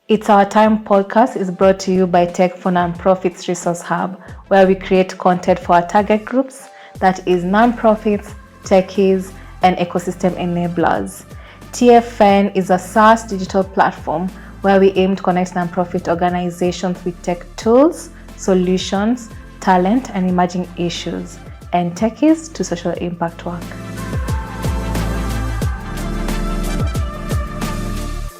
It's Our Time podcast is brought to you by Tech for Nonprofits Resource Hub, where we create content for our target groups, that is nonprofits, techies, and ecosystem enablers. TFN is a SaaS digital platform where we aim to connect nonprofit organizations with tech tools, solutions, talent, and emerging issues, and techies to social impact work.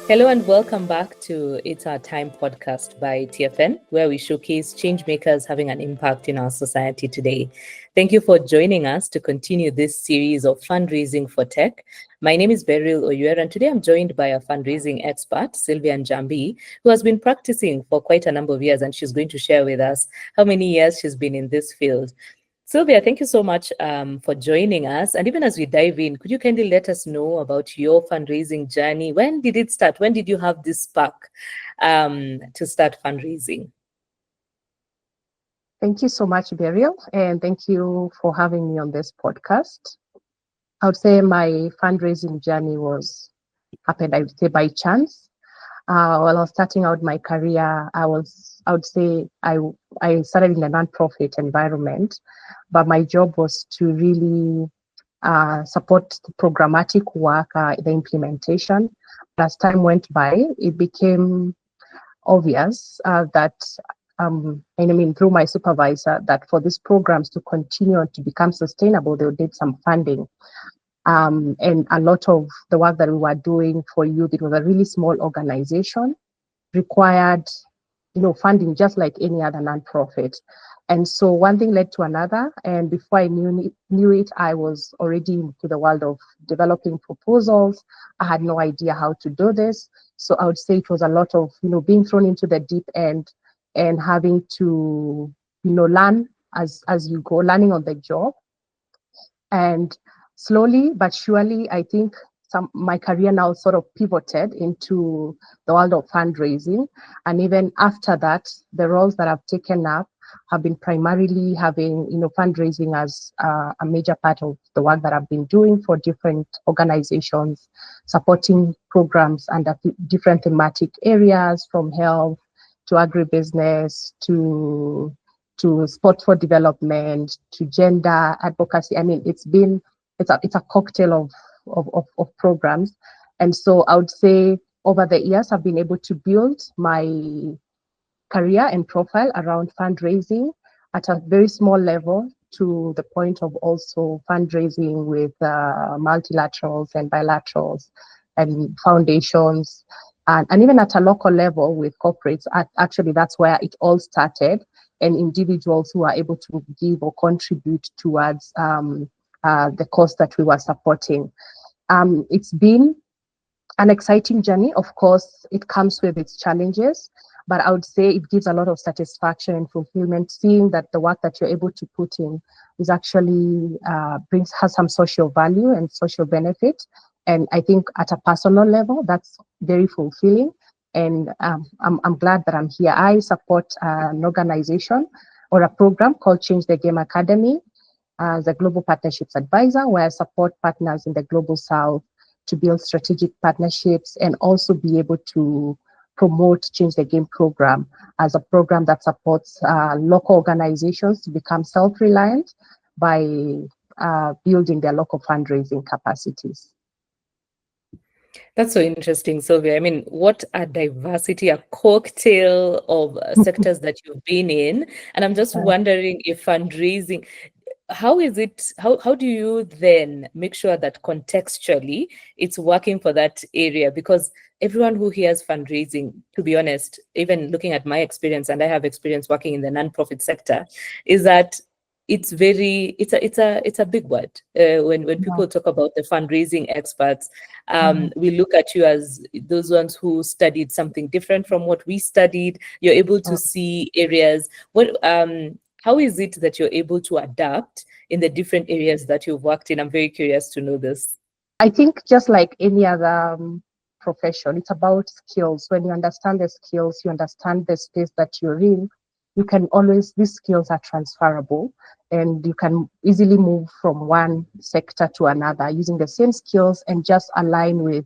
Hello and welcome back to It's Our Time podcast by TFN, where we showcase changemakers having an impact in our society today. Thank you for joining us to continue this series of fundraising for tech. My name is Beryl Oyuer, and today I'm joined by a fundraising expert, Sylvia Njambi, who has been practicing for quite a number of years, and she's going to share with us how many years she's been in this field. Sylvia, thank you so much for joining us. And even as we dive in, could you kindly let us know about your fundraising journey? When did it start? When did you have this spark to start fundraising? Thank you so much, Beryl, and thank you for having me on this podcast. I would say my fundraising journey happened, I would say, by chance. While I was starting out my career, I would say I started in a nonprofit environment, but my job was to really support the programmatic work, the implementation. As time went by, it became obvious that through my supervisor, that for these programs to continue to become sustainable, they would need some funding. And a lot of the work that we were doing for youth, it was a really small organization, required, funding just like any other nonprofit. And so one thing led to another, and before I knew it, I was already into the world of developing proposals. I had no idea how to do this, so I would say it was a lot of being thrown into the deep end and having to learn as you go, learning on the job. And slowly but surely, I think my career now sort of pivoted into the world of fundraising. And even after that, the roles that I've taken up have been primarily having, fundraising as a major part of the work that I've been doing for different organizations, supporting programs under different thematic areas, from health to agribusiness to sport for development to gender advocacy. I mean, it's a cocktail of programs. And so I would say over the years, I've been able to build my career and profile around fundraising at a very small level, to the point of also fundraising with multilaterals and bilaterals and foundations, and even at a local level with corporates. Actually, that's where it all started, and individuals who are able to give or contribute towards the cause that we were supporting. It's been an exciting journey. Of course, it comes with its challenges, but I would say it gives a lot of satisfaction and fulfillment, seeing that the work that you're able to put in is actually has some social value and social benefit. And I think at a personal level, that's very fulfilling. And I'm glad that I'm here. I support an organization or a program called Change the Game Academy as a global partnerships advisor, where I support partners in the global south to build strategic partnerships and also be able to promote Change the Game program as a program that supports local organizations to become self-reliant by building their local fundraising capacities. That's so interesting, Sylvia. I mean, what a diversity, a cocktail of sectors that you've been in. And I'm just wondering if fundraising, how do you then make sure that contextually it's working for that area? Because everyone who hears fundraising, to be honest, even looking at my experience, and I have experience working in the nonprofit sector, is that it's a big word. When people talk about the fundraising experts, we look at you as those ones who studied something different from what we studied. You're able to see areas. How is it that you're able to adapt in the different areas that you've worked in? I'm very curious to know this. I think just like any other profession, it's about skills. When you understand the skills, you understand the space that you're in, these skills are transferable, and you can easily move from one sector to another using the same skills and just align with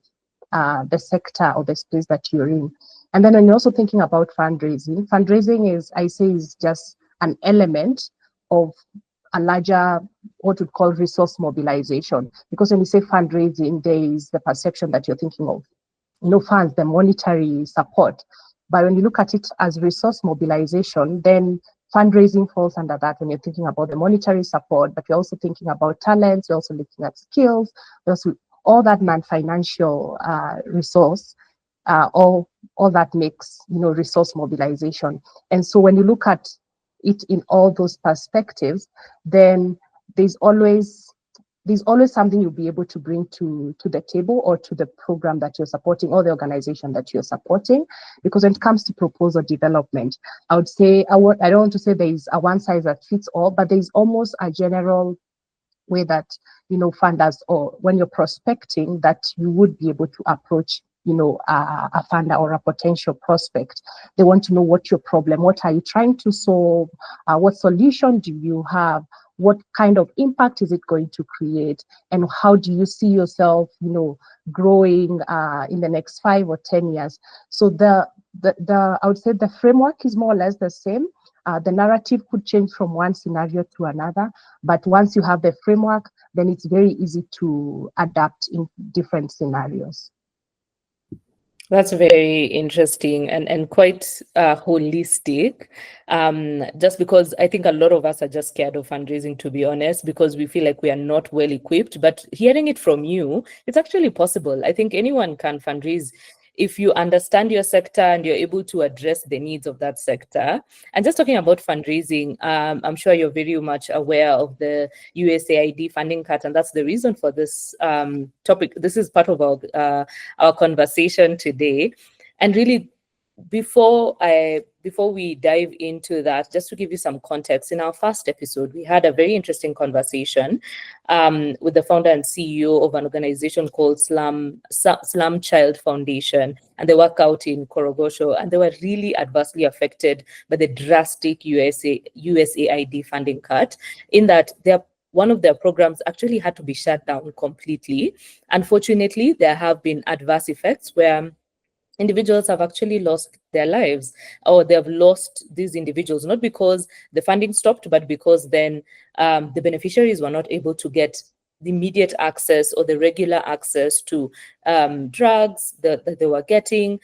the sector or the space that you're in. And then when you're also thinking about fundraising is just an element of a larger, what we call resource mobilization. Because when you say fundraising, there is the perception that you're thinking of, funds, the monetary support. But when you look at it as resource mobilization, then fundraising falls under that when you're thinking about the monetary support, but you're also thinking about talents, you're also looking at skills, also all that non-financial resource, all that makes, resource mobilization. And so when you look at it in all those perspectives, then there's always something you'll be able to bring to the table or to the program that you're supporting or the organization that you're supporting. Because when it comes to proposal development, I would say, I don't want to say there is a one size that fits all, but there's almost a general way that, funders, or when you're prospecting, that you would be able to approach, a funder or a potential prospect. They want to know what your problem, what are you trying to solve, what solution do you have, what kind of impact is it going to create, and how do you see yourself, growing in the next 5 or 10 years. So the I would say the framework is more or less the same. The narrative could change from one scenario to another, but once you have the framework, then it's very easy to adapt in different scenarios. That's very interesting and quite holistic. Just because I think a lot of us are just scared of fundraising, to be honest, because we feel like we are not well equipped. But hearing it from you, it's actually possible. I think anyone can fundraise if you understand your sector and you're able to address the needs of that sector. And just talking about fundraising, I'm sure you're very much aware of the USAID funding cut, and that's the reason for this topic. This is part of our conversation today. And really, before we dive into that, just to give you some context, in our first episode, we had a very interesting conversation with the founder and CEO of an organization called Slum Child Foundation, and they work out in Korogosho, and they were really adversely affected by the drastic USAID funding cut, in that one of their programs actually had to be shut down completely. Unfortunately, there have been adverse effects where individuals have actually lost their lives, or they have lost these individuals, not because the funding stopped, but because then the beneficiaries were not able to get the immediate access or the regular access to drugs that they were getting,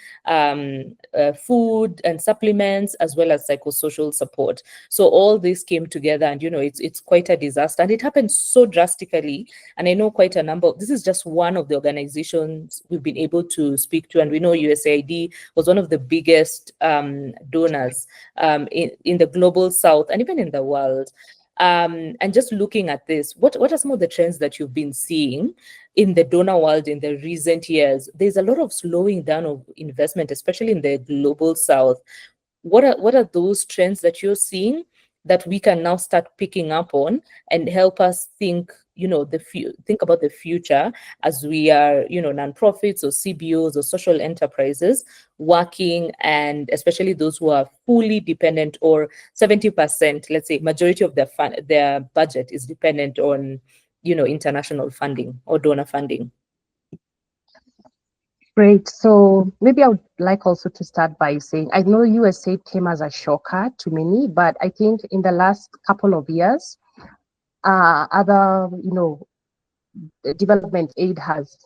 food and supplements, as well as psychosocial support. So all this came together, and it's quite a disaster, and it happened so drastically. And I know quite a number. This is just one of the organizations we've been able to speak to, and we know USAID was one of the biggest donors in the global South and even in the world. And just looking at this, what are some of the trends that you've been seeing in the donor world in the recent years? There's a lot of slowing down of investment, especially in the global South. What are those trends that you're seeing that we can now start picking up on and help us think, think about the future as we are, nonprofits or CBOs or social enterprises working, and especially those who are fully dependent, or 70%, let's say, majority of their budget is dependent on, international funding or donor funding. Great. So maybe I would like also to start by saying, I know USA came as a shocker to many, but I think in the last couple of years, other, development aid has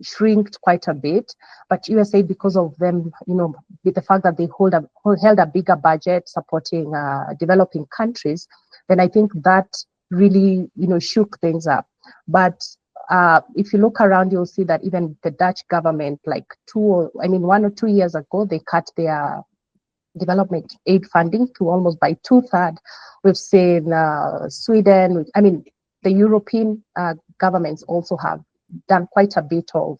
shrinked quite a bit, but USA, because of them, with the fact that they held a bigger budget supporting developing countries, then I think that really, shook things up. But if you look around, you'll see that even the Dutch government, like 1 or 2 years ago, they cut their development aid funding to almost by 2/3. We've seen Sweden, the European governments also have done quite a bit of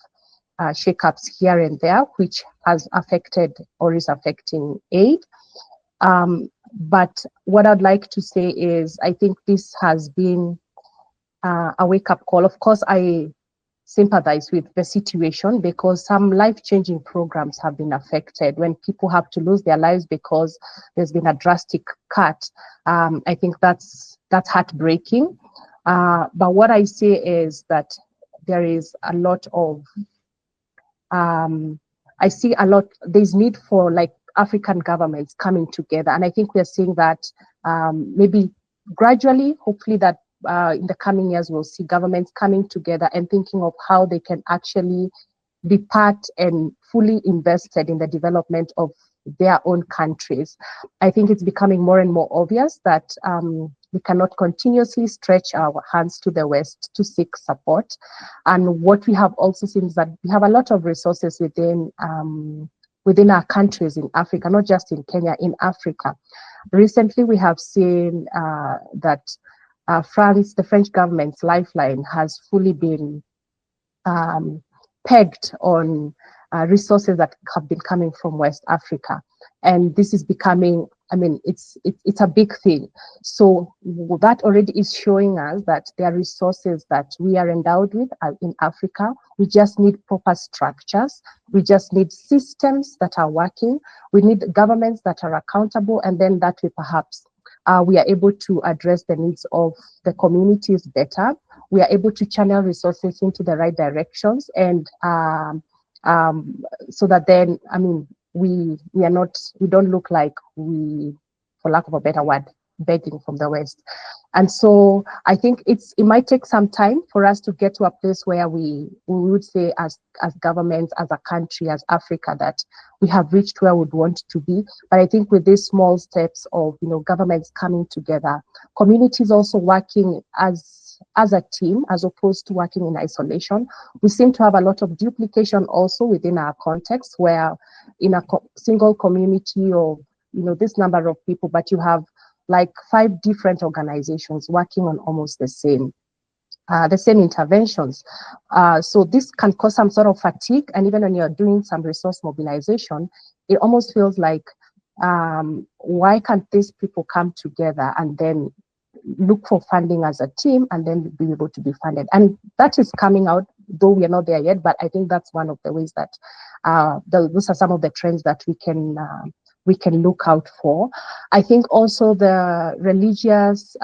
shakeups here and there, which has affected or is affecting aid. But what I'd like to say is, I think this has been a wake-up call. Of course, I sympathize with the situation, because some life-changing programs have been affected. When people have to lose their lives because there's been a drastic cut, I think that's heartbreaking. But what I say is that there is a lot of I see a lot, there's need for like African governments coming together. And I think we're seeing that maybe gradually, hopefully that in the coming years, we'll see governments coming together and thinking of how they can actually be part and fully invested in the development of their own countries. I think it's becoming more and more obvious that we cannot continuously stretch our hands to the West to seek support. And what we have also seen is that we have a lot of resources within our countries in Africa, not just in Kenya, in Africa. Recently, we have seen that the French government's lifeline has fully been pegged on resources that have been coming from West Africa. And this is becoming, I mean, it's a big thing. So that already is showing us that there are resources that we are endowed with in Africa. We just need proper structures. We just need systems that are working. We need governments that are accountable, and then that way perhaps we are able to address the needs of the communities better. We are able to channel resources into the right directions, and so that then, I mean, we don't look like we, for lack of a better word, begging from the West. And so I think it might take some time for us to get to a place where we would say as governments, as a country, as Africa, that we have reached where we'd want to be. But I think with these small steps of, governments coming together, communities also working as a team, as opposed to working in isolation. We seem to have a lot of duplication also within our context, where in a single community of, this number of people, but you have like 5 different organizations working on almost the same interventions. So this can cause some sort of fatigue. And even when you're doing some resource mobilization, it almost feels like, why can't these people come together and then look for funding as a team and then be able to be funded? And that is coming out, though we are not there yet, but I think that's one of the ways that those are some of the trends that we can look out for. I think also the religious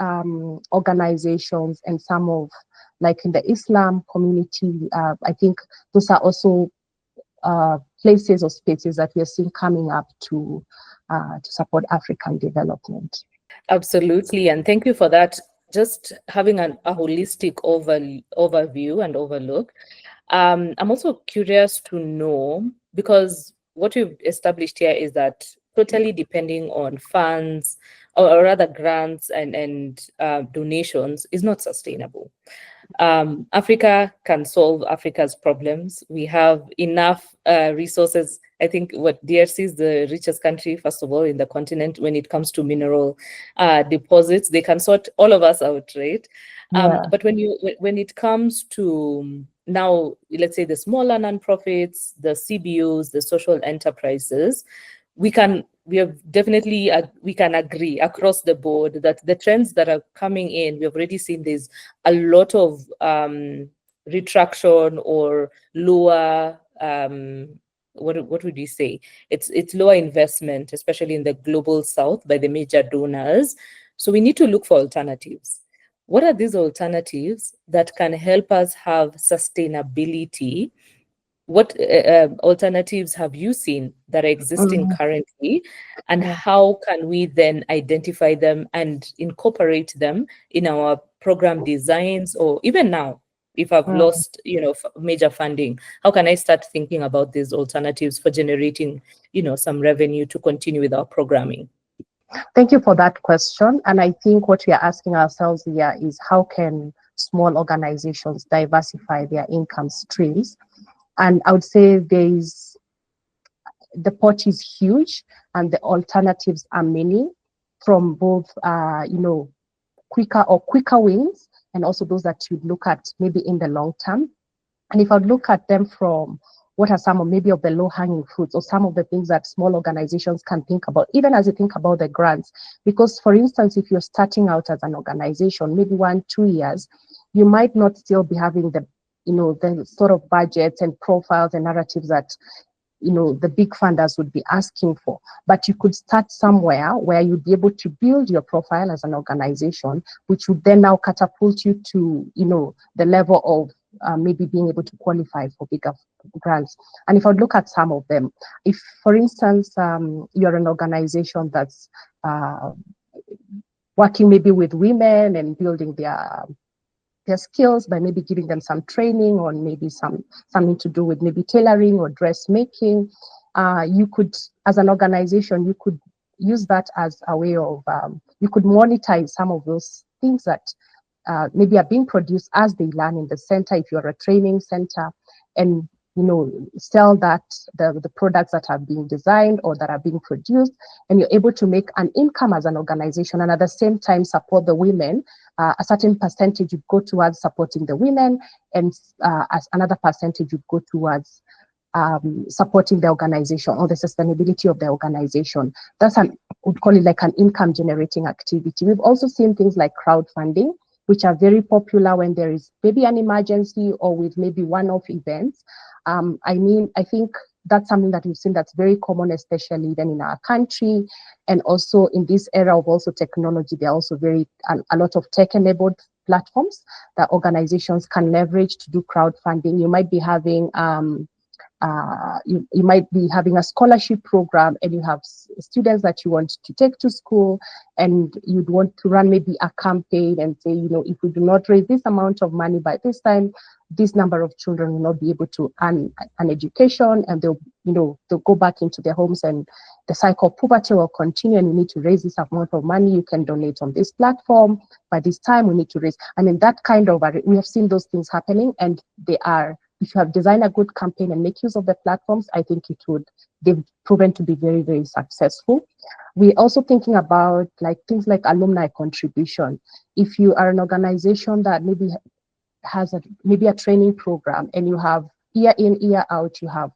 organizations and some of, like in the Islam community, I think those are also places or spaces that we are seeing coming up to support African development. Absolutely, and thank you for that. Just having a holistic overview and overlook. I'm also curious to know, because what we've established here is that totally depending on funds or rather grants and donations is not sustainable. Africa can solve Africa's problems. We have enough resources. I think what DRC is the richest country, first of all, in the continent when it comes to mineral deposits. They can sort all of us out, right? But when it comes to now, let's say the smaller nonprofits, the CBOs, the social enterprises, we can agree across the board that the trends that are coming in, we've already seen there's a lot of retraction or lower, what would you say? It's lower investment, especially in the global south by the major donors. So we need to look for alternatives. What are these alternatives that can help us have sustainability? What alternatives have you seen that are existing currently, and how can we then identify them and incorporate them in our program designs? Or even now, if I've lost, major funding, how can I start thinking about these alternatives for generating, some revenue to continue with our programming? Thank you for that question. And I think what we are asking ourselves here is, how can small organizations diversify their income streams? And I would say the pot is huge and the alternatives are many, from both, quicker wins, and also those that you look at maybe in the long term. And if I look at them from what are some of maybe of the low-hanging fruits, or some of the things that small organizations can think about, even as you think about the grants. Because, for instance, if you're starting out as an organization, maybe 1-2 years, you might not still be having the sort of budgets and profiles and narratives that, the big funders would be asking for. But you could start somewhere where you'd be able to build your profile as an organization, which would then now catapult you to, the level of maybe being able to qualify for bigger grants. And if I look at some of them, if, for instance, you're an organization that's working maybe with women and building their skills by maybe giving them some training or maybe something to do with maybe tailoring or dressmaking, you could, as an organization, you could use that as a way of, you could monetize some of those things that maybe are being produced as they learn in the center, if you're a training center, and sell that the products that are being designed or that are being produced, and you're able to make an income as an organization, and at the same time support the women. A certain percentage would go towards supporting the women, and as another percentage would go towards supporting the organization or the sustainability of the organization. That's would call it like an income generating activity. We've also seen things like crowdfunding, which are very popular when there is maybe an emergency or with maybe one-off events. I think that's something that we've seen that's very common, especially even in our country. And also in this era of also technology, there are also a lot of tech-enabled platforms that organizations can leverage to do crowdfunding. You might be having you might be having a scholarship program, and you have students that you want to take to school, and you'd want to run maybe a campaign and say, if we do not raise this amount of money by this time, this number of children will not be able to earn an education, and they'll go back into their homes, and the cycle of poverty will continue, and you need to raise this amount of money. You can donate on this platform. By this time, we need to raise. I mean, that kind of, we have seen those things happening, and if you have designed a good campaign and make use of the platforms, I think they've proven to be very, very successful. We're also thinking about things like alumni contribution. If you are an organization that maybe has a training program, and you have year in, year out, you have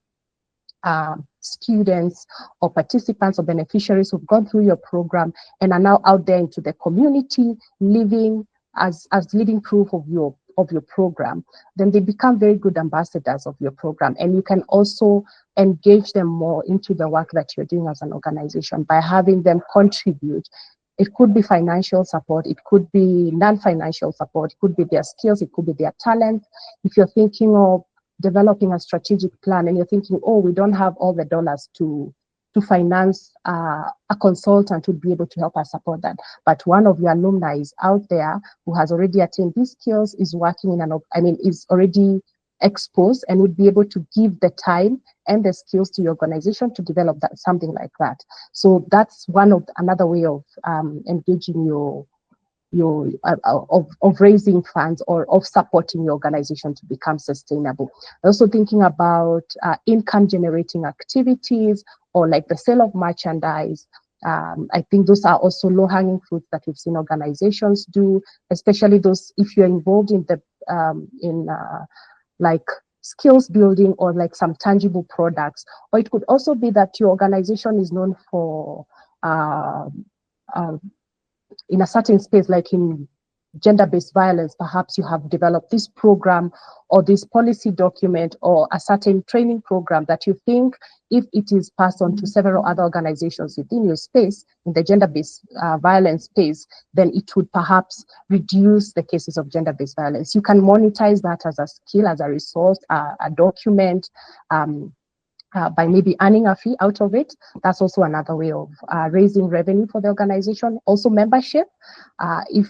students or participants or beneficiaries who've gone through your program and are now out there into the community, living as living proof of your program, then they become very good ambassadors of your program. And you can also engage them more into the work that you're doing as an organization by having them contribute. It could be financial support, it could be non-financial support, it could be their skills, it could be their talent. If you're thinking of developing a strategic plan and you're thinking, oh, we don't have all the dollars to finance a consultant who'd be able to help us support that, but one of your alumni is out there who has already attained these skills, is working is already exposed and would be able to give the time and the skills to your organization to develop something like that. So that's another way of engaging of raising funds or of supporting your organization to become sustainable. Also thinking about income generating activities, or like the sale of merchandise. I think those are also low-hanging fruits that we've seen organizations do, especially those if you're involved in like skills building or like some tangible products. Or it could also be that your organization is known for in a certain space, like in gender-based violence, perhaps you have developed this program or this policy document or a certain training program that you think if it is passed on to several other organizations within your space, in the gender-based violence space, then it would perhaps reduce the cases of gender-based violence. You can monetize that as a skill, as a resource, a document, by maybe earning a fee out of it. That's also another way of raising revenue for the organization. Also membership, if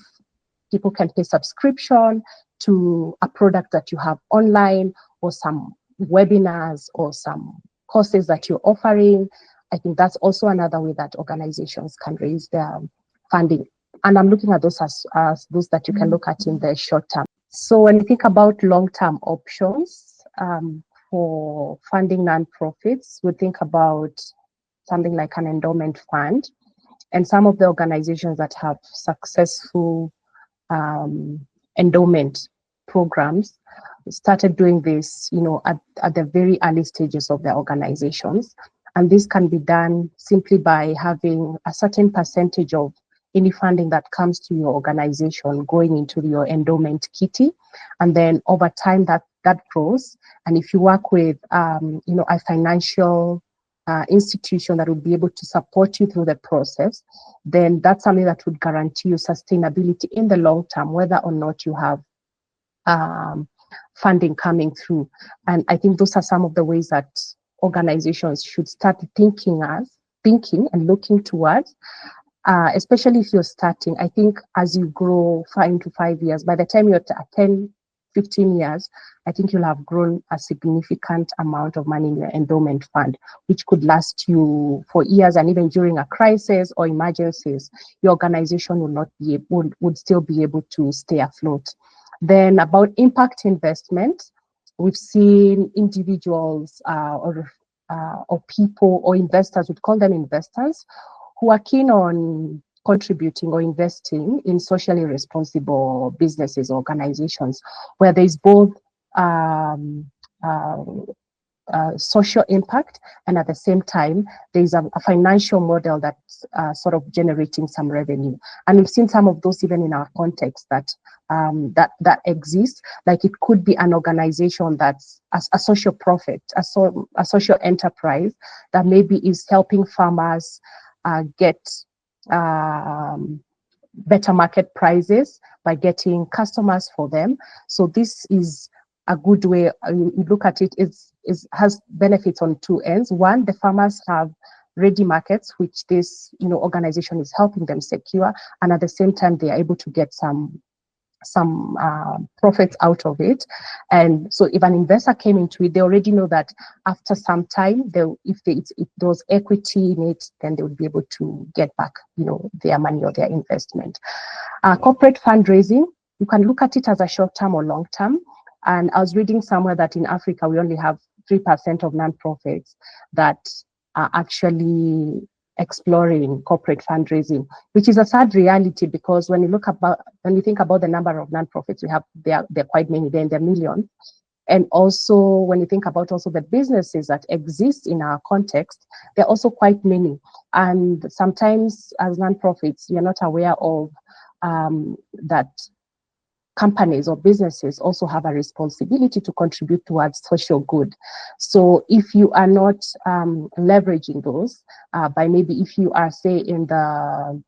people can pay subscription to a product that you have online, or some webinars or some courses that you're offering, I think that's also another way that organizations can raise their funding. And I'm looking at those as those that you can look at in the short term. So when you think about long-term options for funding nonprofits, we think about something like an endowment fund. And some of the organizations that have successful endowment programs started doing this, at the very early stages of their organizations. And this can be done simply by having a certain percentage of any funding that comes to your organization going into your endowment kitty. And then over time that grows. And if you work with, a financial institution that would be able to support you through the process, then that's something that would guarantee you sustainability in the long term, whether or not you have funding coming through. And I think those are some of the ways that organizations should start thinking and looking towards, especially if you're starting. I think as you grow 5 years, by the time you're at 10, 15 years, I think you'll have grown a significant amount of money in your endowment fund, which could last you for years, and even during a crisis or emergencies, your organization would still be able to stay afloat. Then about impact investment, we've seen individuals or people or investors, we'd call them investors, who are keen on contributing or investing in socially responsible businesses, organizations, where there's both social impact, and at the same time there's a financial model that's sort of generating some revenue. And we've seen some of those even in our context that that exists. Like it could be an organization that's a social profit, a social enterprise that maybe is helping farmers get better market prices by getting customers for them. So this is a good way. You look at it, has benefits on two ends. One, the farmers have ready markets, which this organization is helping them secure, and at the same time they are able to get some profits out of it. And so if an investor came into it, they already know that after some time, if there was equity in it, then they would be able to get back their money or their investment. Corporate fundraising, you can look at it as a short-term or long-term. And I was reading somewhere that in Africa, we only have 3% of nonprofits that are actually exploring corporate fundraising, which is a sad reality, because when you think about the number of nonprofits we have, they're quite many, they're in the millions. And also when you think about also the businesses that exist in our context, they're also quite many. And sometimes as nonprofits, you're not aware of that companies or businesses also have a responsibility to contribute towards social good. So if you are not leveraging those by maybe if you are, say, in the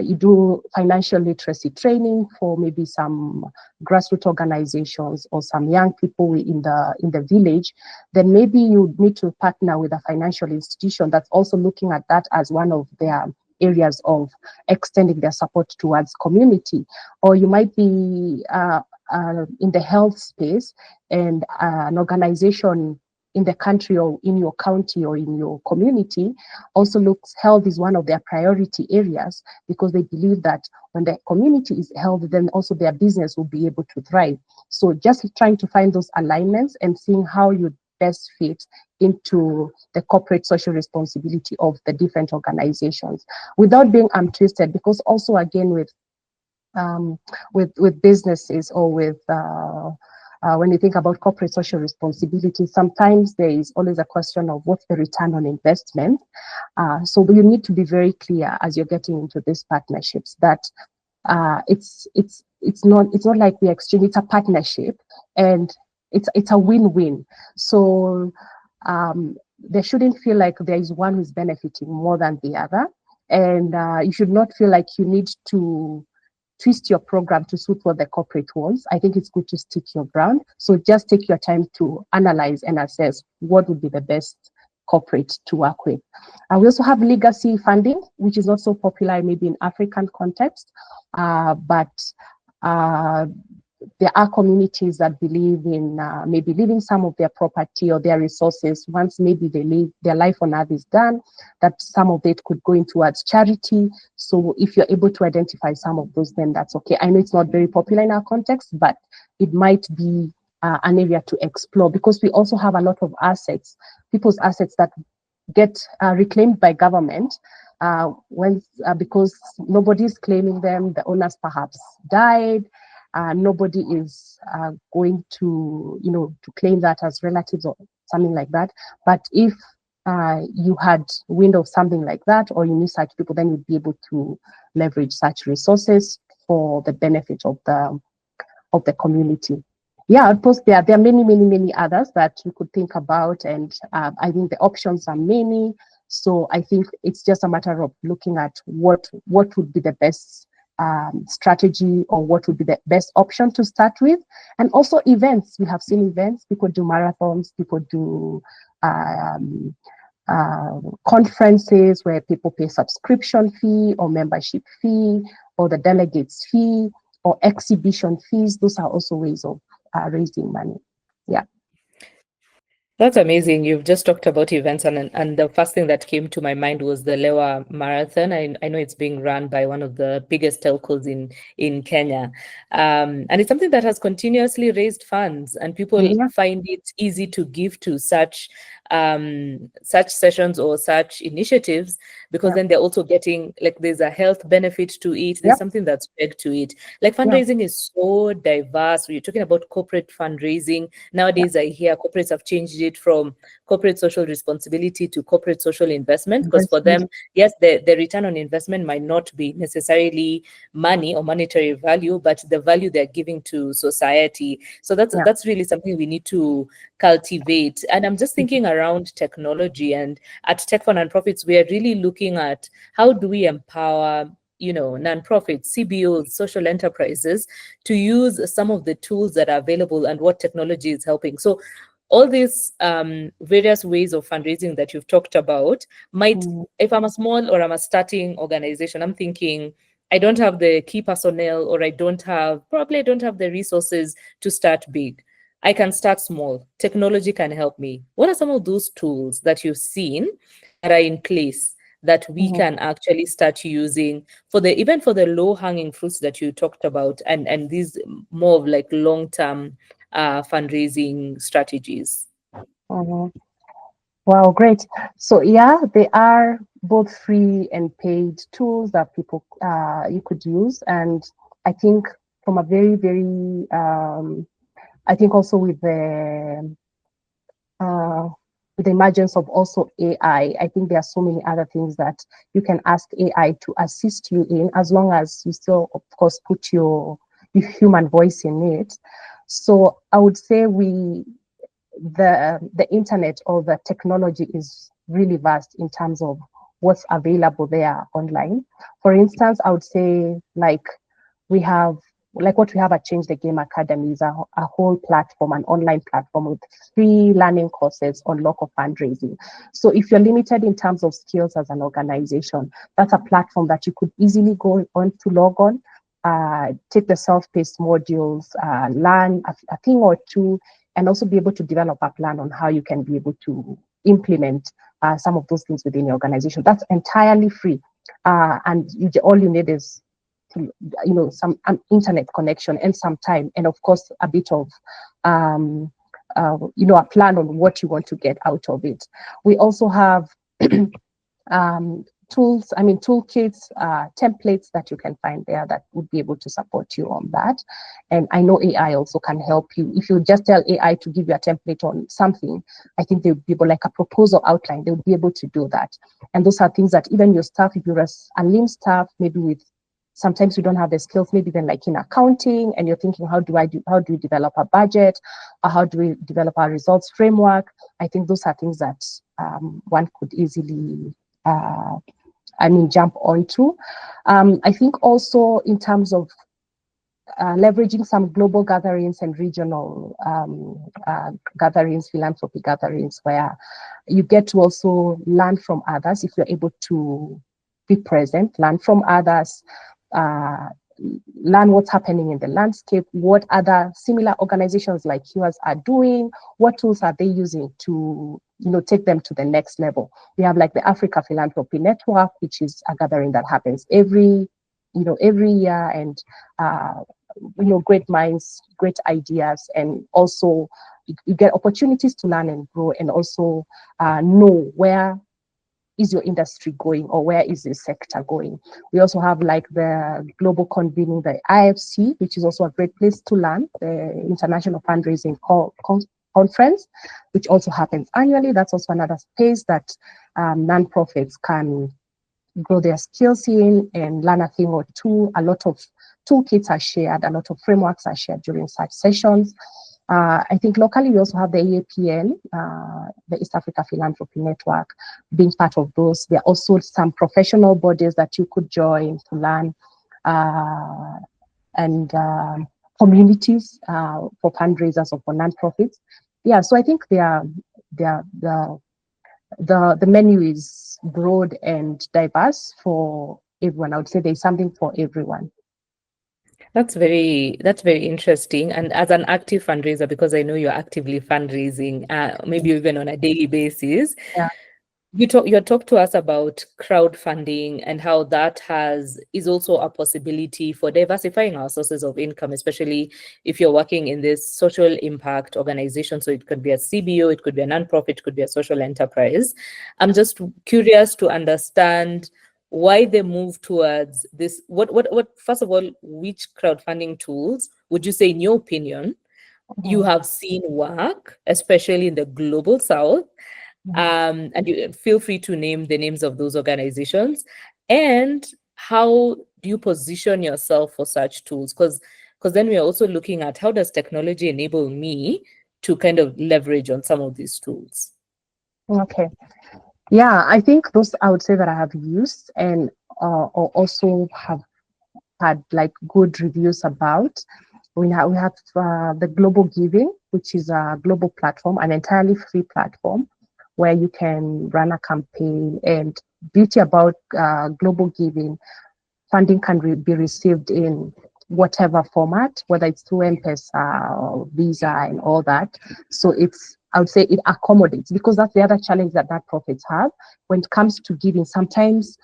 you do financial literacy training for maybe some grassroots organizations or some young people in the village, then maybe you need to partner with a financial institution that's also looking at that as one of their areas of extending their support towards community. Or you might be in the health space, and an organization in the country or in your county or in your community also looks health is one of their priority areas, because they believe that when the community is healthy, then also their business will be able to thrive. So just trying to find those alignments and seeing how you best fit into the corporate social responsibility of the different organizations without being twisted, because also again with businesses or with when you think about corporate social responsibility, sometimes there is always a question of what's the return on investment. So you need to be very clear as you're getting into these partnerships that it's not like we exchange, it's a partnership, and it's a win-win. So there shouldn't feel like there is one who's benefiting more than the other, and you should not feel like you need to twist your program to suit what the corporate wants. I think it's good to stick your ground. So just take your time to analyze and assess what would be the best corporate to work with. We also have legacy funding, which is not so popular maybe in African context, but there are communities that believe in maybe leaving some of their property or their resources once maybe their life on earth is done, that some of it could go in towards charity. So if you're able to identify some of those, then that's okay. I know it's not very popular in our context, but it might be an area to explore, because we also have a lot of assets, people's assets that get reclaimed by government because nobody's claiming them, the owners perhaps died. Nobody is going to claim that as relatives or something like that. But if you had wind of something like that, or you knew such people, then you'd be able to leverage such resources for the benefit of the community. Yeah, of course, there are many others that you could think about, and I think the options are many. So I think it's just a matter of looking at what would be the best strategy or what would be the best option to start with. And also events. We have seen events. People do marathons. People do conferences where people pay subscription fee or membership fee or the delegates fee or exhibition fees. Those are also ways of raising money. Yeah. That's amazing. You've just talked about events, and the first thing that came to my mind was the Lewa Marathon. I know it's being run by one of the biggest telcos in Kenya, and it's something that has continuously raised funds, and people find it easy to give to such sessions or such initiatives, because then they're also getting, like, there's a health benefit to it. There's something that's pegged to it. Like, fundraising is so diverse. We're talking about corporate fundraising. Nowadays, I hear corporates have changed it from corporate social responsibility to corporate social investment, because for them, yes, the return on investment might not be necessarily money or monetary value, but the value they're giving to society. So that's really something we need to cultivate. And I'm just thinking around technology, and at Tech for Nonprofits, we are really looking at how do we empower nonprofits, CBOs, social enterprises to use some of the tools that are available and what technology is helping. So all these various ways of fundraising that you've talked about might, if I'm a small or I'm a starting organization, I'm thinking, I don't have the key personnel, or probably I don't have the resources to start big. I can start small. Technology can help me. What are some of those tools that you've seen that are in place that we can actually start using for the low-hanging fruits that you talked about, and these more of like long-term fundraising strategies? Wow, great. So they are both free and paid tools that people you could use. And I think from a very, very I think also with the emergence of also AI, I think there are so many other things that you can ask AI to assist you in, as long as you still, of course, put your human voice in it. So I would say the internet or the technology is really vast in terms of what's available there online. For instance, I would say like what we have at Change the Game Academy is a whole platform, an online platform with free learning courses on local fundraising. So if you're limited in terms of skills as an organization, that's a platform that you could easily go on to log on, take the self-paced modules, learn a thing or two, and also be able to develop a plan on how you can be able to implement some of those things within your organization. That's entirely free. And all you need is some internet connection and some time, and of course a bit of a plan on what you want to get out of it. We also have toolkits, templates that you can find there that would be able to support you on that. And I know AI also can help you. If you just tell AI to give you a template on something, I think they would be able, like a proposal outline, they would be able to do that. And those are things that even your staff, if you're a lean staff, maybe sometimes you don't have the skills, maybe then like in accounting, and you're thinking, how do we develop a budget, or how do we develop our results framework? I think those are things that one could easily jump onto. I think also in terms of leveraging some global gatherings and regional gatherings, philanthropy gatherings, where you get to also learn from others if you're able to be present, learn from others, learn what's happening in the landscape, what other similar organizations like yours are doing, what tools are they using to take them to the next level. We have like the Africa Philanthropy Network, which is a gathering that happens every year, and great minds, great ideas, and also you get opportunities to learn and grow, and also know where is your industry going, or where is the sector going. We also have like the global convening, the IFC, which is also a great place to learn, the International Fundraising Conference, which also happens annually. That's also another space that nonprofits can grow their skills in and learn a thing or two. A lot of toolkits are shared, a lot of frameworks are shared during such sessions. I think locally we also have the EAPN, the East Africa Philanthropy Network, being part of those. There are also some professional bodies that you could join to learn. and communities for fundraisers or for nonprofits. Yeah, so I think the menu is broad and diverse for everyone. I would say there's something for everyone. That's very interesting. And as an active fundraiser, because I know you're actively fundraising, maybe even on a daily basis, Yeah. you talk to us about crowdfunding and how that is also a possibility for diversifying our sources of income, especially if you're working in this social impact organization. So it could be a CBO, it could be a nonprofit, it could be a social enterprise. I'm just curious to understand why they move towards this. What first of all, which crowdfunding tools would you say, in your opinion, you have seen work, especially in the global south? And you feel free to name the names of those organizations. And how do you position yourself for such tools? Because then we are also looking at, how does technology enable me to kind of leverage on some of these tools? Okay. Yeah, I think those I would say that I have used and also have had like good reviews about. We have the Global Giving, which is a global platform, an entirely free platform where you can run a campaign. And beauty about Global Giving, funding can be received in whatever format, whether it's through M-Pesa or Visa and all that. So I would say it accommodates, because that's the other challenge that profits have when it comes to giving. Sometimes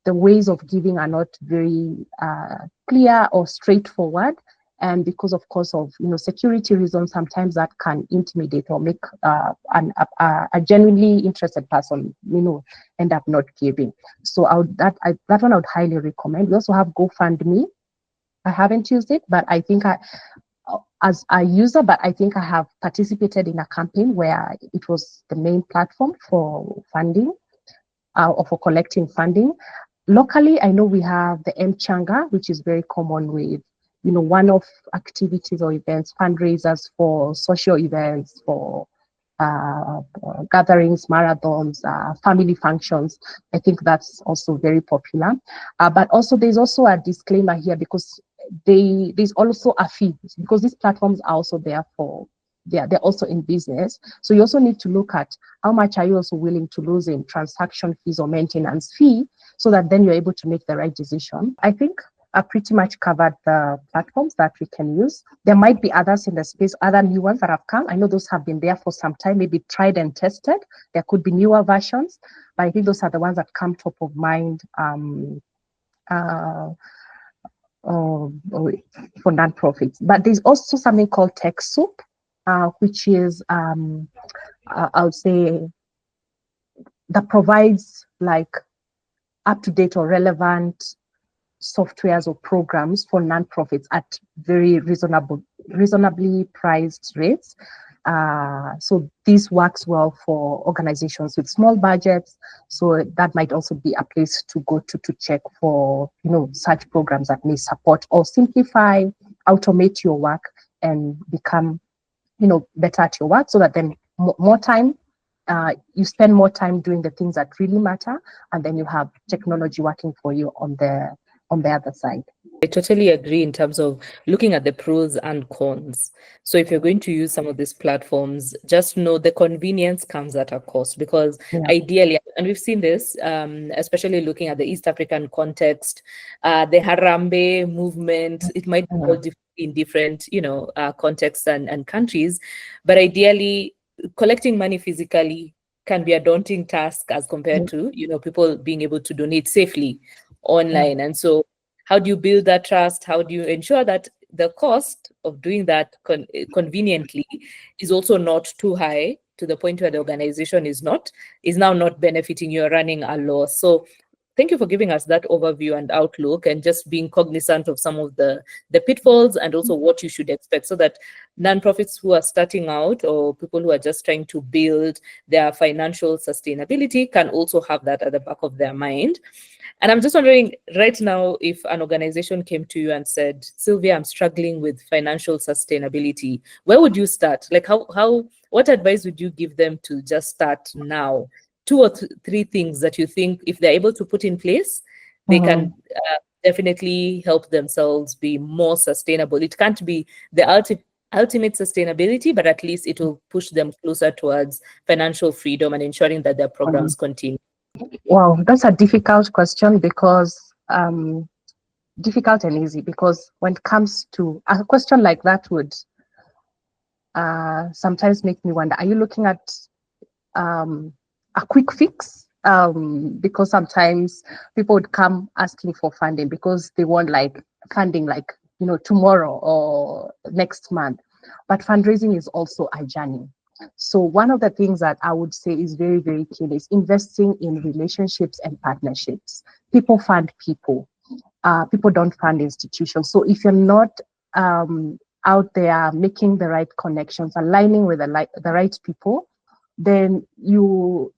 the ways of giving are not very clear or straightforward, and because of course of security reasons, sometimes that can intimidate or make a genuinely interested person end up not giving. So that one I would highly recommend. We also have GoFundMe. I haven't used it, but I think as a user, but I think I have participated in a campaign where it was the main platform for funding or for collecting funding. Locally, I know we have the Mchanga, which is very common with, one-off activities or events, fundraisers for social events, for gatherings, marathons, family functions. I think that's also very popular. But also, there's also a disclaimer here, because there's also a fee, because these platforms are also there for, they're also in business. So you also need to look at how much are you also willing to lose in transaction fees or maintenance fee, so that then you're able to make the right decision. I think I pretty much covered the platforms that we can use. There might be others in the space, other new ones that have come. I know those have been there for some time, maybe tried and tested. There could be newer versions, but I think those are the ones that come top of mind for nonprofits. But there's also something called TechSoup, which is, I would say, that provides like up-to-date or relevant softwares or programs for nonprofits at very reasonably priced rates. So this works well for organizations with small budgets. So that might also be a place to go to check for, such programs that may support or simplify, automate your work and become, better at your work, so that then more time, you spend more time doing the things that really matter, and then you have technology working for you on the other side. I totally agree in terms of looking at the pros and cons. So if you're going to use some of these platforms, just know the convenience comes at a cost, because ideally, and we've seen this, especially looking at the East African context, the Harambee movement, it might be all different in different, contexts and countries, but ideally, collecting money physically can be a daunting task as compared to, people being able to donate safely online. And so how do you build that trust? How do you ensure that the cost of doing that conveniently is also not too high, to the point where the organization is now not benefiting, you're running a loss? So thank you for giving us that overview and outlook, and just being cognizant of some of the pitfalls, and also what you should expect, so that nonprofits who are starting out, or people who are just trying to build their financial sustainability, can also have that at the back of their mind. And I'm just wondering right now, if an organization came to you and said, Sylvia, I'm struggling with financial sustainability, where would you start? Like what advice would you give them to just start now? 2 or 3 things that you think, if they're able to put in place, they can definitely help themselves be more sustainable. It can't be the ultimate sustainability, but at least it will push them closer towards financial freedom and ensuring that their programs continue. Wow, that's a difficult question because difficult and easy, because when it comes to a question like that would sometimes make me wonder, are you looking at a quick fix? Because sometimes people would come asking for funding because they want like funding like, you know, tomorrow or next month. But fundraising is also a journey. So one of the things that I would say is very, very key is investing in relationships and partnerships. People fund people. People don't fund institutions. So if you're not out there making the right connections, aligning with the right people, then you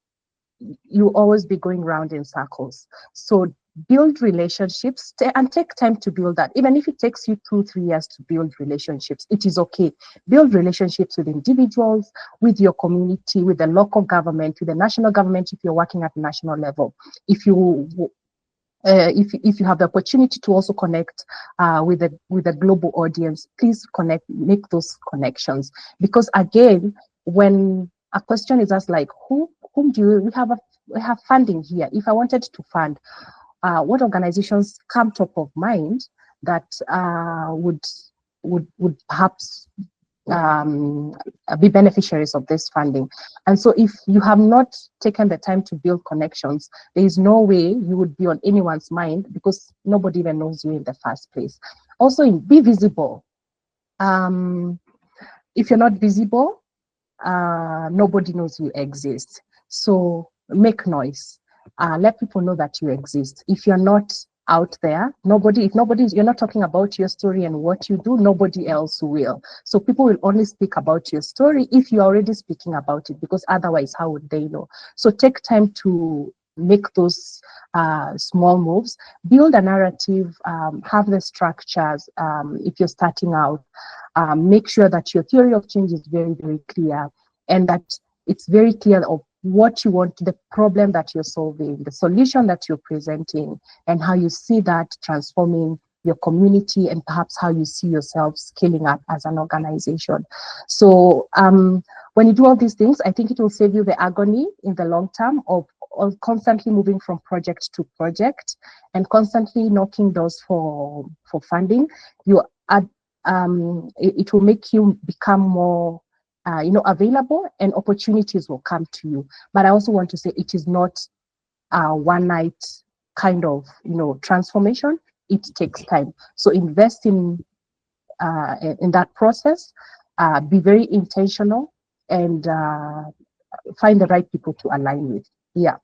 always be going round in circles. So build relationships and take time to build that. Even if it takes you 2-3 years to build relationships, it is okay. Build relationships with individuals, with your community, with the local government, with the national government if you're working at the national level. If you have the opportunity to also connect with a global audience, please make those connections. Because again, when a question is asked like, whom do we have funding here? If I wanted to fund, what organizations come top of mind that would perhaps be beneficiaries of this funding? And so if you have not taken the time to build connections, there is no way you would be on anyone's mind, because nobody even knows you in the first place. Also, be visible. If you're not visible, nobody knows you exist. So make noise. Let people know that you exist. If you're not out there, you're not talking about your story and what you do, nobody else will. So people will only speak about your story if you're already speaking about it, because otherwise, how would they know? So take time to make those small moves, build a narrative, have the structures. If you're starting out, make sure that your theory of change is very, very clear, and that it's very clear of what you want, the problem that you're solving, the solution that you're presenting, and how you see that transforming your community, and perhaps how you see yourself scaling up as an organization. So when you do all these things, I think it will save you the agony in the long term of constantly moving from project to project and constantly knocking doors for funding. It will make you become more available, and opportunities will come to you. But I also want to say it is not a one night kind of transformation. It takes time. So invest in that process. Be very intentional, and find the right people to align with. Yeah.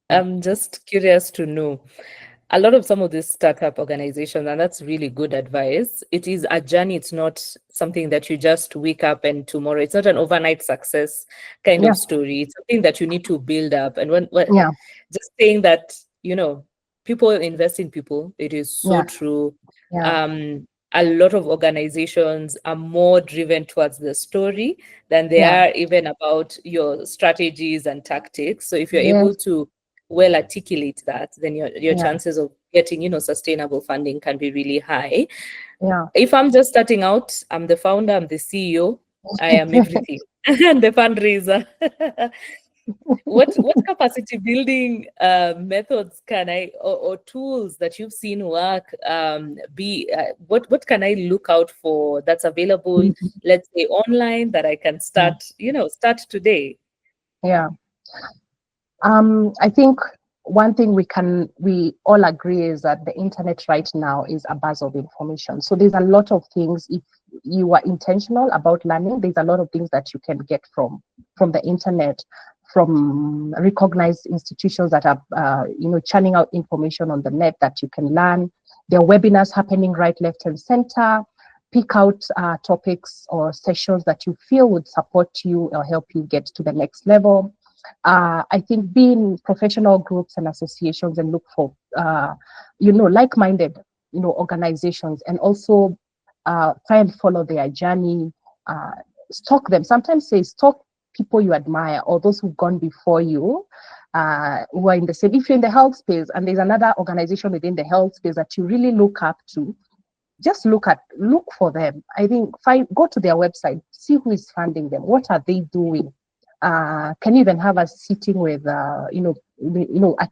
I'm just curious to know, a lot of some of these startup organizations, and that's really good advice. It is a journey. It's not something that you just wake up and tomorrow. It's not an overnight success kind of story. It's something that you need to build up. And when just saying that, people invest in people, it is so true. A lot of organizations are more driven towards the story than they are even about your strategies and tactics. So if you're able to well articulate that, then your chances of getting sustainable funding can be really high. If I'm just starting out, I'm the founder, I'm the CEO, I am everything. And the fundraiser. What capacity building methods can I, or tools that you've seen work, what can I look out for that's available, let's say online, that I can start today? I think one thing we all agree is that the internet right now is a buzz of information. So there's a lot of things. If you are intentional about learning, there's a lot of things that you can get from the internet, from recognized institutions that are churning out information on the net that you can learn. There are webinars happening right, left, and center. Pick out topics or sessions that you feel would support you or help you get to the next level. I think be in professional groups and associations and look for like-minded organizations, and also try and follow their journey. Stalk them. Sometimes say stalk people you admire or those who've gone before you, who are in the same. If you're in the health space and there's another organization within the health space that you really look up to, just look for them. I think go to their website, see who is funding them, what are they doing. Can you even have a sitting with a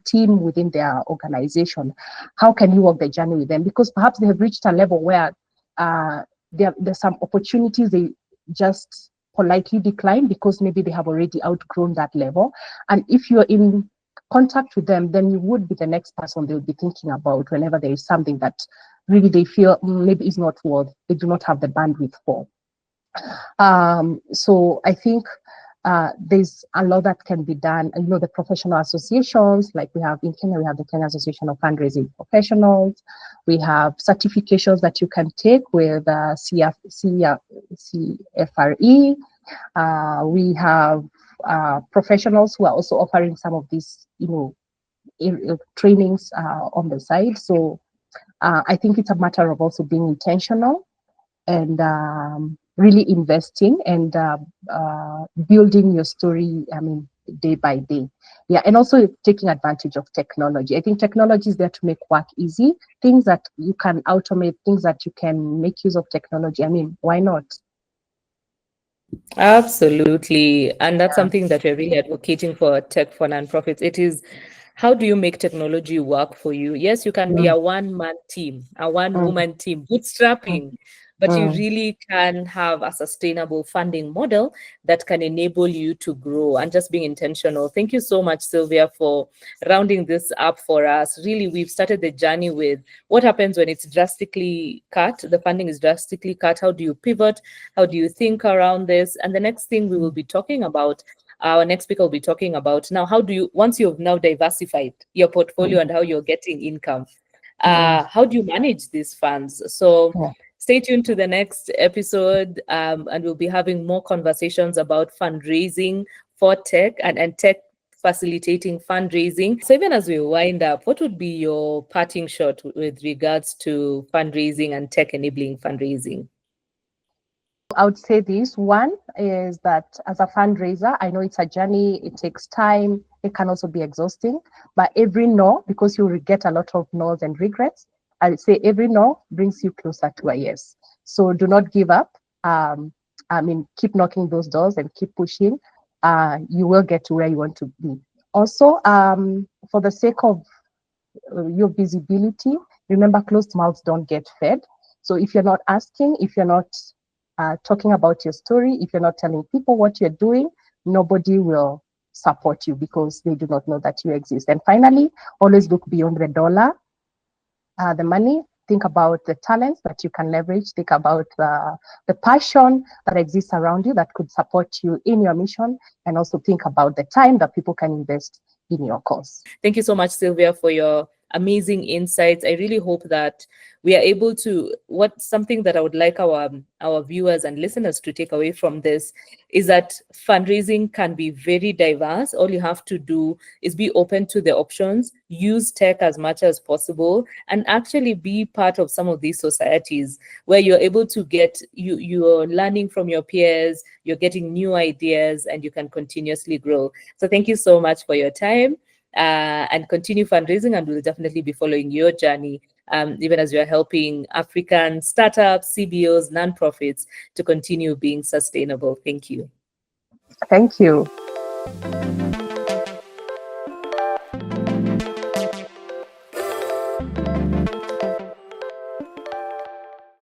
team within their organization? How can you walk the journey with them? Because perhaps they have reached a level where there's some opportunities they just politely decline because maybe they have already outgrown that level. And if you're in contact with them, then you would be the next person they would be thinking about whenever there is something that really they feel maybe is not worth, they do not have the bandwidth for. So I think there's a lot that can be done. And, the professional associations, like we have in Kenya, we have the Kenya Association of Fundraising Professionals. We have certifications that you can take with CFRE. We have professionals who are also offering some of these, trainings on the side. So I think it's a matter of also being intentional and really investing and building your story, day by day. Yeah, and also taking advantage of technology. I think technology is there to make work easy. Things that you can automate, things that you can make use of technology. Why not? Absolutely. And that's something that we're really advocating for Tech for Nonprofits. It is, how do you make technology work for you? Yes, you can be a one-man team, a one-woman team, bootstrapping, but you really can have a sustainable funding model that can enable you to grow and just being intentional. Thank you so much, Sylvia, for rounding this up for us. Really, we've started the journey with what happens when it's drastically cut, the funding is drastically cut. How do you pivot? How do you think around this? And the next thing we will be talking about, our next speaker will be talking about now, how do you, once you've now diversified your portfolio and how you're getting income, how do you manage these funds? So stay tuned to the next episode, and we'll be having more conversations about fundraising for tech and tech facilitating fundraising. So even as we wind up, what would be your parting shot with regards to fundraising and tech enabling fundraising? I would say this. One is that as a fundraiser, I know it's a journey, it takes time, it can also be exhausting, but every no, because you will get a lot of no's and regrets, I would say every no brings you closer to a yes. So do not give up. Keep knocking those doors and keep pushing. You will get to where you want to be. Also, for the sake of your visibility, remember closed mouths don't get fed. So if you're not asking, if you're not talking about your story, if you're not telling people what you're doing, nobody will support you because they do not know that you exist. And finally, always look beyond the dollar, the money. Think about the talents that you can leverage. Think about the passion that exists around you that could support you in your mission. And also think about the time that people can invest in your cause. Thank you so much, Sylvia, for your amazing insights. I really hope that we are able to, something that I would like our viewers and listeners to take away from this is that fundraising can be very diverse. All you have to do is be open to the options, use tech as much as possible, and actually be part of some of these societies where you're able to get, you're learning from your peers, you're getting new ideas, and you can continuously grow. So thank you so much for your time. And continue fundraising, and we'll definitely be following your journey, even as you're helping African startups, CBOs, nonprofits to continue being sustainable. Thank you. Thank you.